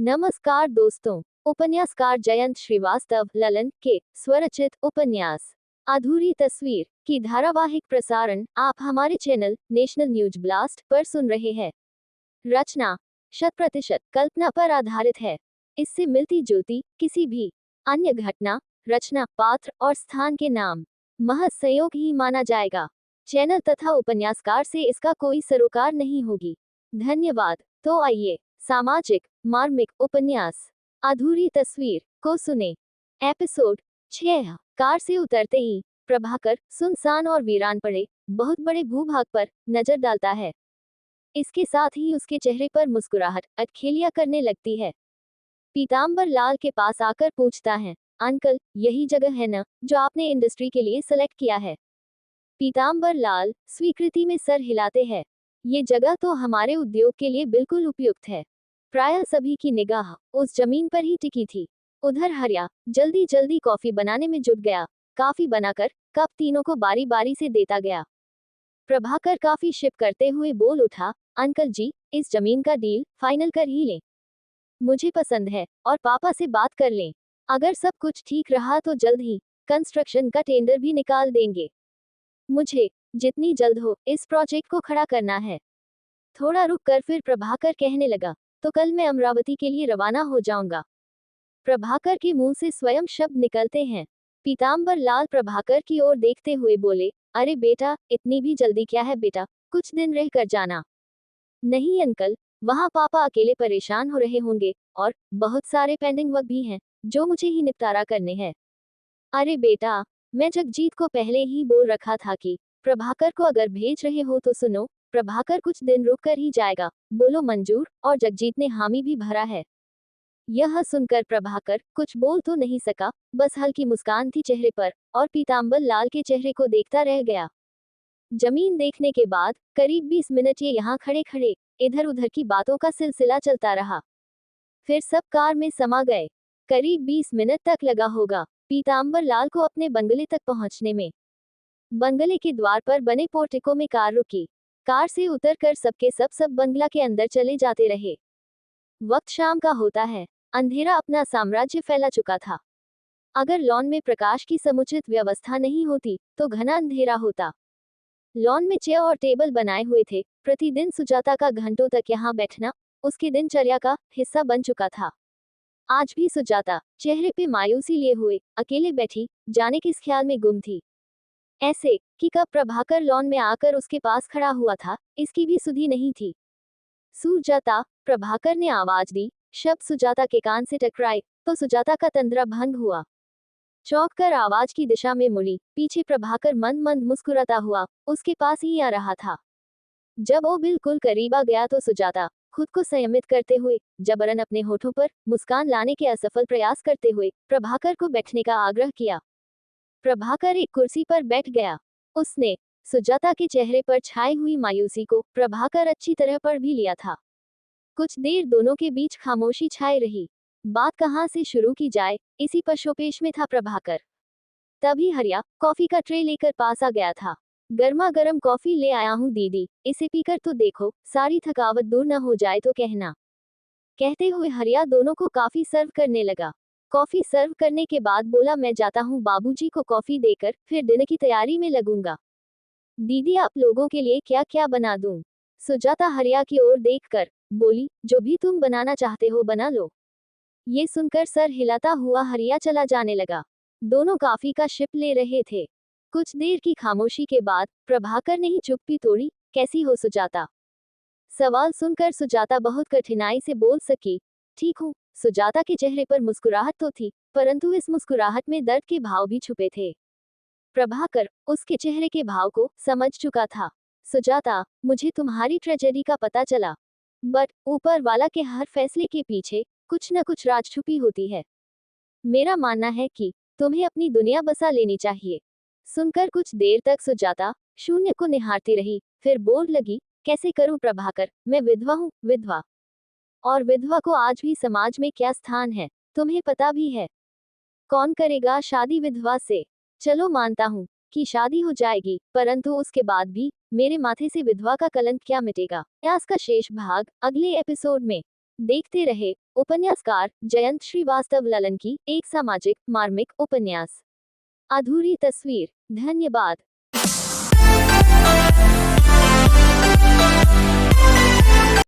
नमस्कार दोस्तों। उपन्यासकार जयंत श्रीवास्तव ललन के स्वरचित उपन्यास अधूरी तस्वीर की धारावाहिक प्रसारण आप हमारे चैनल नेशनल न्यूज ब्लास्ट पर सुन रहे हैं। रचना 100% कल्पना पर आधारित है। इससे मिलती जुलती किसी भी अन्य घटना, रचना, पात्र और स्थान के नाम महज संयोग ही माना जाएगा। चैनल तथा उपन्यासकार से इसका कोई सरोकार नहीं होगी। धन्यवाद। तो आइए सामाजिक मार्मिक उपन्यास अधूरी तस्वीर को सुने। एपिसोड 6। कार से उतरते ही प्रभाकर सुनसान और वीरान पड़े बहुत बड़े भूभाग पर नजर डालता है। इसके साथ ही उसके चेहरे पर मुस्कुराहट अटखेलियां करने लगती है। पीतांबर लाल के पास आकर पूछता है, अंकल यही जगह है ना जो आपने इंडस्ट्री के लिए सेलेक्ट किया है? पीतांबर लाल स्वीकृति में सर हिलाते हैं। ये जगह तो हमारे उद्योग के लिए बिल्कुल उपयुक्त है। प्रायः सभी की निगाह उस जमीन पर ही टिकी थी। उधर हरिया जल्दी जल्दी कॉफी बनाने में जुट गया। काफी बनाकर कप तीनों को बारी बारी से देता गया। प्रभाकर काफी शिप करते हुए बोल उठा, अंकल जी इस जमीन का डील फाइनल कर ही लें। मुझे पसंद है और पापा से बात कर लें। अगर सब कुछ ठीक रहा तो जल्द ही कंस्ट्रक्शन का टेंडर भी निकाल देंगे। मुझे जितनी जल्द हो इस प्रोजेक्ट को खड़ा करना है। थोड़ा रुक कर फिर प्रभाकर कहने लगा, तो कल मैं अमरावती के लिए रवाना हो जाऊंगा। प्रभाकर के मुंह से स्वयं शब्द निकलते हैं। पीतांबर लाल प्रभाकर की ओर देखते हुए बोले, अरे बेटा इतनी भी जल्दी क्या है बेटा, कुछ दिन रह कर जाना। नहीं अंकल, वहाँ पापा अकेले परेशान हो रहे होंगे और बहुत सारे पेंडिंग वर्क भी हैं जो मुझे ही निपटारा करने हैं। अरे बेटा, मैं जगजीत को पहले ही बोल रखा था कि प्रभाकर को अगर भेज रहे हो तो सुनो, प्रभाकर कुछ दिन रुक कर ही जाएगा। बोलो मंजूर? और जगजीत ने हामी भी भरा है। यह सुनकर प्रभाकर कुछ बोल तो नहीं सका, बस हल्की मुस्कान थी चेहरे पर और पीतांबर लाल के चेहरे को देखता रह गया। जमीन देखने के बाद करीब 20 मिनट ये यहाँ खड़े खड़े इधर उधर की बातों का सिलसिला चलता रहा। फिर सब कार में समा गए। करीब 20 मिनट तक लगा होगा पीतांबर लाल को अपने बंगले तक पहुंचने में। बंगले के द्वार पर बने पोर्टिको में कार रुकी। कार से उतरकर सबके सब बंगला के अंदर चले जाते रहे। वक्त शाम का होता है। अंधेरा अपना साम्राज्य फैला चुका था। अगर लॉन में प्रकाश की समुचित व्यवस्था नहीं होती तो घना अंधेरा होता। लॉन में चेयर और टेबल बनाए हुए थे। प्रतिदिन सुजाता का घंटों तक यहाँ बैठना उसकी दिनचर्या का हिस्सा बन चुका था। आज भी सुजाता चेहरे पे मायूसी लिए हुए अकेले बैठी जाने किस ख्याल में गुम थी। ऐसे कि कब प्रभाकर लॉन में आकर उसके पास खड़ा हुआ था इसकी भी सुधि नहीं थी। सुजाता, प्रभाकर ने आवाज दी। शब्द सुजाता के कान से टकराए तो सुजाता का तंद्रा भंग हुआ। चौंक कर आवाज की दिशा में मुड़ी। पीछे प्रभाकर मंद मंद मुस्कुराता हुआ उसके पास ही आ रहा था। जब वो बिल्कुल करीब आ गया तो सुजाता खुद को संयमित करते हुए जबरन अपने होठों पर मुस्कान लाने के असफल प्रयास करते हुए प्रभाकर को बैठने का आग्रह किया। प्रभाकर एक कुर्सी पर बैठ गया। उसने सुजाता के चेहरे पर छाई हुई मायूसी को प्रभाकर अच्छी तरह पढ़ भी लिया था। कुछ देर दोनों के बीच खामोशी छाई रही। बात कहाँ से शुरू की जाए इसी पशोपेश में था प्रभाकर। तभी हरिया कॉफी का ट्रे लेकर पास आ गया था। गर्मा गर्म कॉफी ले आया हूँ दीदी, इसे पीकर तो देखो, सारी थकावट दूर न हो जाए तो कहना। कहते हुए हरिया दोनों को कॉफी सर्व करने लगा। कॉफी सर्व करने के बाद बोला, मैं जाता हूँ बाबूजी को कॉफी देकर फिर डिनर की तैयारी में लगूंगा। दीदी आप लोगों के लिए क्या क्या बना दूं? सुजाता हरिया की ओर देखकर बोली, जो भी तुम बनाना चाहते हो बना लो। ये सुनकर सर हिलाता हुआ हरिया चला जाने लगा। दोनों कॉफी का शिप ले रहे थे। कुछ देर की खामोशी के बाद प्रभाकर ने ही चुप्पी तोड़ी, कैसी हो सुजाता? सवाल सुनकर सुजाता बहुत कठिनाई से बोल सकी, ठीक हूँ। सुजाता के चेहरे पर मुस्कुराहट तो थी परंतु इस मुस्कुराहट में दर्द के भाव भी छुपे थे। प्रभाकर उसके चेहरे के भाव को समझ चुका था। सुजाता, मुझे तुम्हारी ट्रेजेडी का पता चला, बट ऊपर वाला के हर फैसले के पीछे कुछ न कुछ राज छुपी होती है। मेरा मानना है कि तुम्हें अपनी दुनिया बसा लेनी चाहिए। सुनकर कुछ देर तक सुजाता शून्य को निहारती रही, फिर बोल लगी, कैसे करूं प्रभाकर, मैं विधवा हूँ, विधवा। और विधवा को आज भी समाज में क्या स्थान है तुम्हें पता भी है। कौन करेगा शादी विधवा से? चलो मानता हूँ कि शादी हो जाएगी, परंतु उसके बाद भी मेरे माथे से विधवा का कलंक क्या मिटेगा? इतिहास का शेष भाग अगले एपिसोड में। देखते रहे उपन्यासकार जयंत श्रीवास्तव ललन की एक सामाजिक मार्मिक उपन्यास अधूरी तस्वीर। धन्यवाद।